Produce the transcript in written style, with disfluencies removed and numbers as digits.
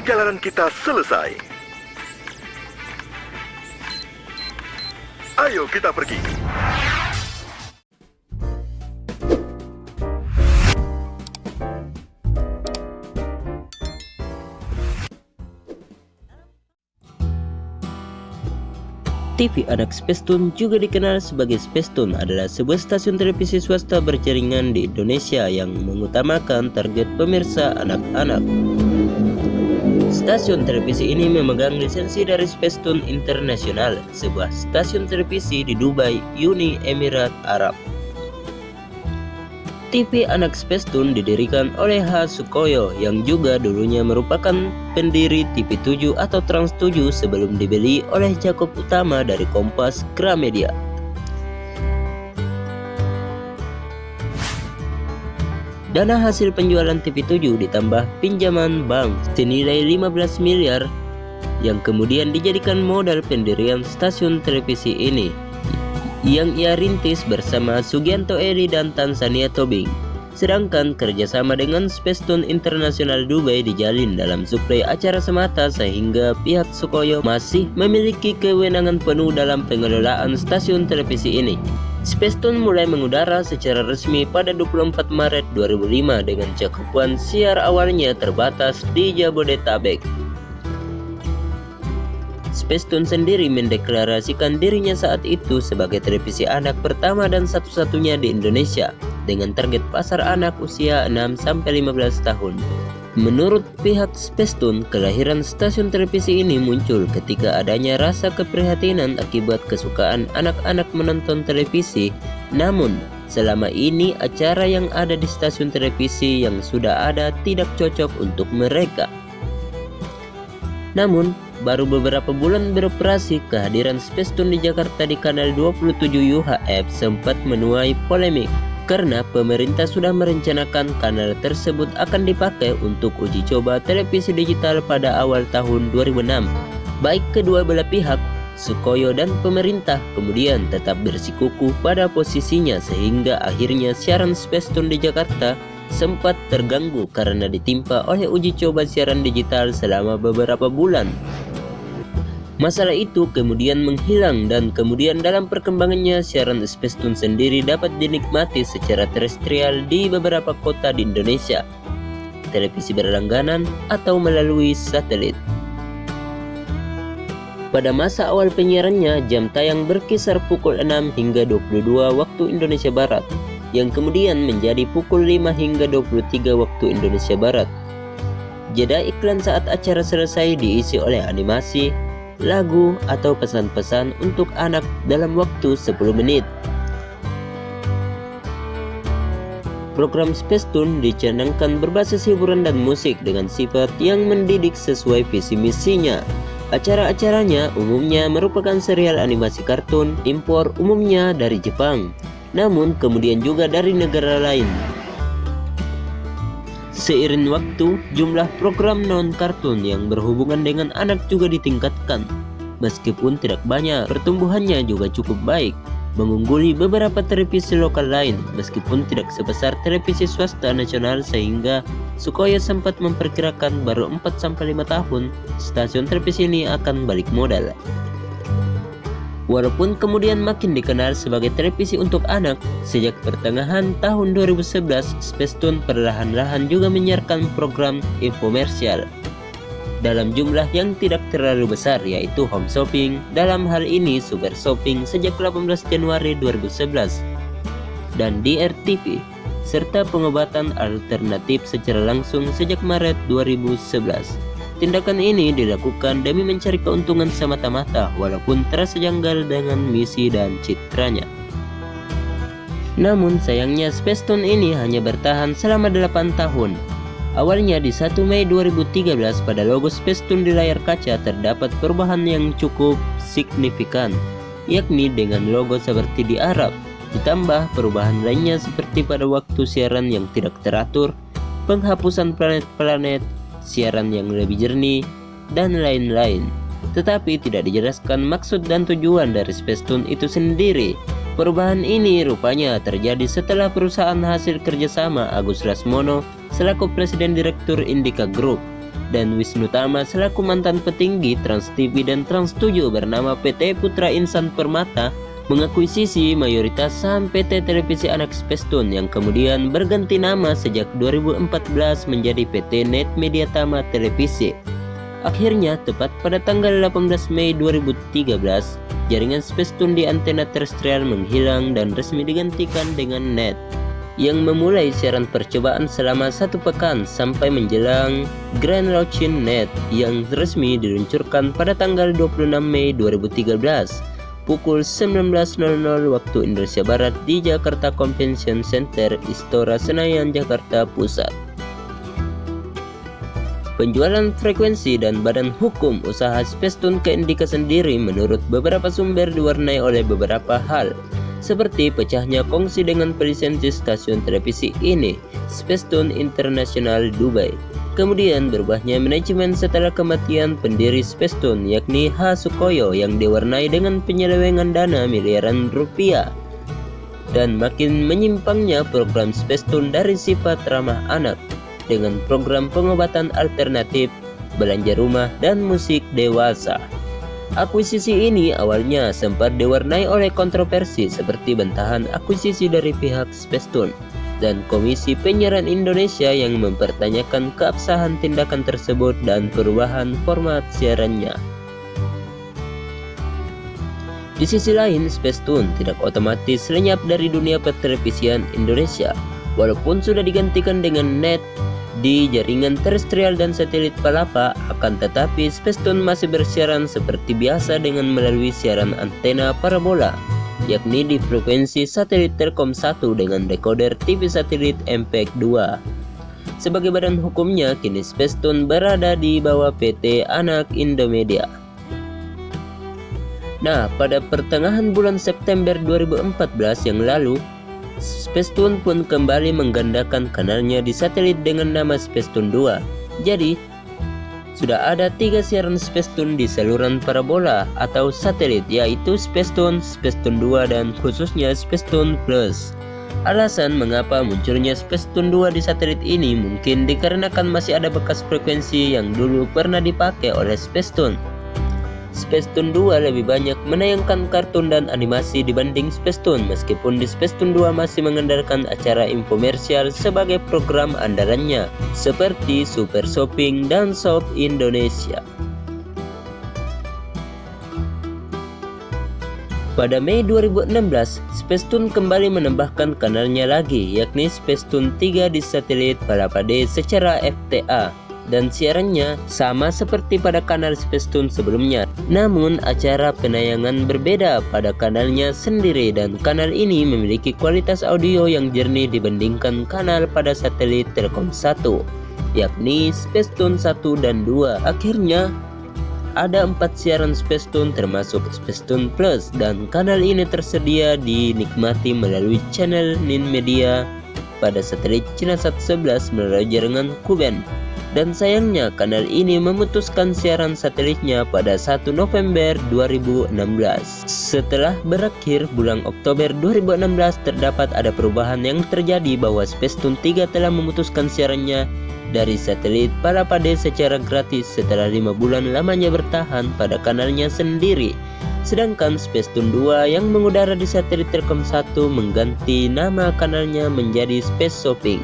perjalanan kita selesai. Ayo kita pergi. TV anak Spacetoon, juga dikenal sebagai Spacetoon, adalah sebuah stasiun televisi swasta berjaringan di Indonesia yang mengutamakan target pemirsa anak-anak. Stasiun televisi ini memegang lisensi dari Spacetoon International, sebuah stasiun televisi di Dubai, Uni Emirat Arab. TV anak Spacetoon didirikan oleh H. Sukoyo yang juga dulunya merupakan pendiri TV7 atau Trans 7 sebelum dibeli oleh Jakob Utama dari Kompas Gramedia. Dana hasil penjualan TV7 ditambah pinjaman bank senilai 15 miliar yang kemudian dijadikan modal pendirian stasiun televisi ini, yang ia rintis bersama Sugianto Edi dan Tanzania Tobing. Sedangkan kerjasama dengan Spacetoon International Dubai dijalin dalam suplai acara semata, sehingga pihak Sukoyo masih memiliki kewenangan penuh dalam pengelolaan stasiun televisi ini. Spacetoon mulai mengudara secara resmi pada 24 Maret 2005 dengan cakupan siar awalnya terbatas di Jabodetabek. Spacetoon sendiri mendeklarasikan dirinya saat itu sebagai televisi anak pertama dan satu-satunya di Indonesia dengan target pasar anak usia 6-15 tahun. Menurut pihak Spacetoon, kelahiran stasiun televisi ini muncul ketika adanya rasa keprihatinan akibat kesukaan anak-anak menonton televisi. Namun, selama ini acara yang ada di stasiun televisi yang sudah ada tidak cocok untuk mereka. Namun, baru beberapa bulan beroperasi, kehadiran Spacetoon di Jakarta di kanal 27 UHF sempat menuai polemik karena pemerintah sudah merencanakan kanal tersebut akan dipakai untuk uji coba televisi digital pada awal tahun 2006. Baik kedua belah pihak, Sukoyo dan pemerintah, kemudian tetap bersikukuh pada posisinya sehingga akhirnya siaran Spacetoon di Jakarta sempat terganggu karena ditimpa oleh uji coba siaran digital selama beberapa bulan. Masalah itu kemudian menghilang dan kemudian dalam perkembangannya siaran Spacetoon sendiri dapat dinikmati secara terestrial di beberapa kota di Indonesia, televisi berlangganan atau melalui satelit. Pada masa awal penyiarannya, jam tayang berkisar pukul 6 hingga 22 waktu Indonesia Barat, yang kemudian menjadi pukul 5 hingga 23 waktu Indonesia Barat. Jeda iklan saat acara selesai diisi oleh animasi, lagu, atau pesan-pesan untuk anak dalam waktu 10 menit. Program Spacetoon dicanangkan berbasis hiburan dan musik dengan sifat yang mendidik sesuai visi misinya. Acara-acaranya umumnya merupakan serial animasi kartun impor umumnya dari Jepang, namun kemudian juga dari negara lain. Seiring waktu, jumlah program non-kartun yang berhubungan dengan anak juga ditingkatkan. Meskipun tidak banyak, pertumbuhannya juga cukup baik, mengungguli beberapa televisi lokal lain, meskipun tidak sebesar televisi swasta nasional, sehingga Sukoyo sempat memperkirakan baru 4-5 tahun stasiun televisi ini akan balik modal. Walaupun kemudian makin dikenal sebagai televisi untuk anak, sejak pertengahan tahun 2011, Spacetoon perlahan-lahan juga menyiarkan program infomersial dalam jumlah yang tidak terlalu besar, yaitu home shopping, dalam hal ini super shopping sejak 18 Januari 2011, dan DRTV, serta pengobatan alternatif secara langsung sejak Maret 2011. Tindakan ini dilakukan demi mencari keuntungan semata-mata, walaupun terasa janggal dengan misi dan citranya. Namun sayangnya Spacetoon ini hanya bertahan selama 8 tahun. Awalnya di 1 Mei 2013 pada logo Spacetoon di layar kaca terdapat perubahan yang cukup signifikan, yakni dengan logo seperti di Arab, ditambah perubahan lainnya seperti pada waktu siaran yang tidak teratur, penghapusan planet-planet, siaran yang lebih jernih, dan lain-lain. Tetapi tidak dijelaskan maksud dan tujuan dari Spacetoon itu sendiri. Perubahan ini rupanya terjadi setelah perusahaan hasil kerjasama Agus Lasmono selaku Presiden Direktur Indika Group dan Wisnu Tama selaku mantan petinggi Trans TV dan Trans 7 bernama PT Putra Insan Permata mengakuisisi mayoritas saham PT Televisi Anak Spacetoon yang kemudian berganti nama sejak 2014 menjadi PT Net Media Tama Televisi. Akhirnya tepat pada tanggal 18 Mei 2013, jaringan Spacetoon di antena terestrial menghilang dan resmi digantikan dengan Net, yang memulai siaran percobaan selama 1 pekan sampai menjelang Grand Launching Net yang resmi diluncurkan pada tanggal 26 Mei 2013 pukul 19.00 waktu Indonesia Barat di Jakarta Convention Center, Istora Senayan, Jakarta Pusat. Penjualan frekuensi dan badan hukum usaha Spacetoon ke Indika sendiri menurut beberapa sumber diwarnai oleh beberapa hal, seperti pecahnya kongsi dengan pelisensi stasiun televisi ini, Spacetoon International Dubai. Kemudian berubahnya manajemen setelah kematian pendiri Spacetoon yakni H. Sukoyo yang diwarnai dengan penyelewengan dana miliaran rupiah. Dan makin menyimpangnya program Spacetoon dari sifat ramah anak dengan program pengobatan alternatif, belanja rumah, dan musik dewasa. Akuisisi ini awalnya sempat diwarnai oleh kontroversi seperti bantahan akuisisi dari pihak Spacetoon dan Komisi Penyiaran Indonesia yang mempertanyakan keabsahan tindakan tersebut dan perubahan format siarannya. Di sisi lain, Spacetoon tidak otomatis lenyap dari dunia pertelevisian Indonesia, walaupun sudah digantikan dengan Net di jaringan terestrial dan satelit Palapa, akan tetapi Spacetoon masih bersiaran seperti biasa dengan melalui siaran antena parabola, yakni di frekuensi satelit Telkom 1 dengan dekoder TV satelit MPEG 2. Sebagai badan hukumnya, kini Spacetoon berada di bawah PT Anak Indomedia. Nah, pada pertengahan bulan September 2014 yang lalu, Spacetoon pun kembali menggandakan kanalnya di satelit dengan nama Spacetoon 2. Jadi, sudah ada 3 siaran Spacetoon di saluran parabola atau satelit, yaitu Spacetoon, Spacetoon 2, dan khususnya Spacetoon Plus. Alasan mengapa munculnya Spacetoon 2 di satelit ini mungkin dikarenakan masih ada bekas frekuensi yang dulu pernah dipakai oleh Spacetoon. Spacetoon 2 lebih banyak menayangkan kartun dan animasi dibanding Spacetoon, meskipun di Spacetoon 2 masih mengandalkan acara infomersial sebagai program andalannya, seperti Super Shopping dan Shop Indonesia. Pada Mei 2016, Spacetoon kembali menambahkan kanalnya lagi, yakni Spacetoon 3 di satelit Palapa D secara FTA. Dan siarannya sama seperti pada kanal Spacetoon sebelumnya, namun acara penayangan berbeda pada kanalnya sendiri, dan kanal ini memiliki kualitas audio yang jernih dibandingkan kanal pada satelit Telkom 1, yakni Spacetoon 1 dan 2. Akhirnya ada 4 siaran Spacetoon termasuk Spacetoon Plus, dan kanal ini tersedia dinikmati melalui channel Nin Media pada satelit Cinasat 11 melalui jaringan Kuben. Dan sayangnya kanal ini memutuskan siaran satelitnya pada 1 November 2016. Setelah berakhir bulan Oktober 2016, terdapat ada perubahan yang terjadi bahwa Spacetoon 3 telah memutuskan siarannya dari satelit Palapa D secara gratis setelah 5 bulan lamanya bertahan pada kanalnya sendiri. Sedangkan Spacetoon 2 yang mengudara di satelit Telkom 1 mengganti nama kanalnya menjadi Space Shopping.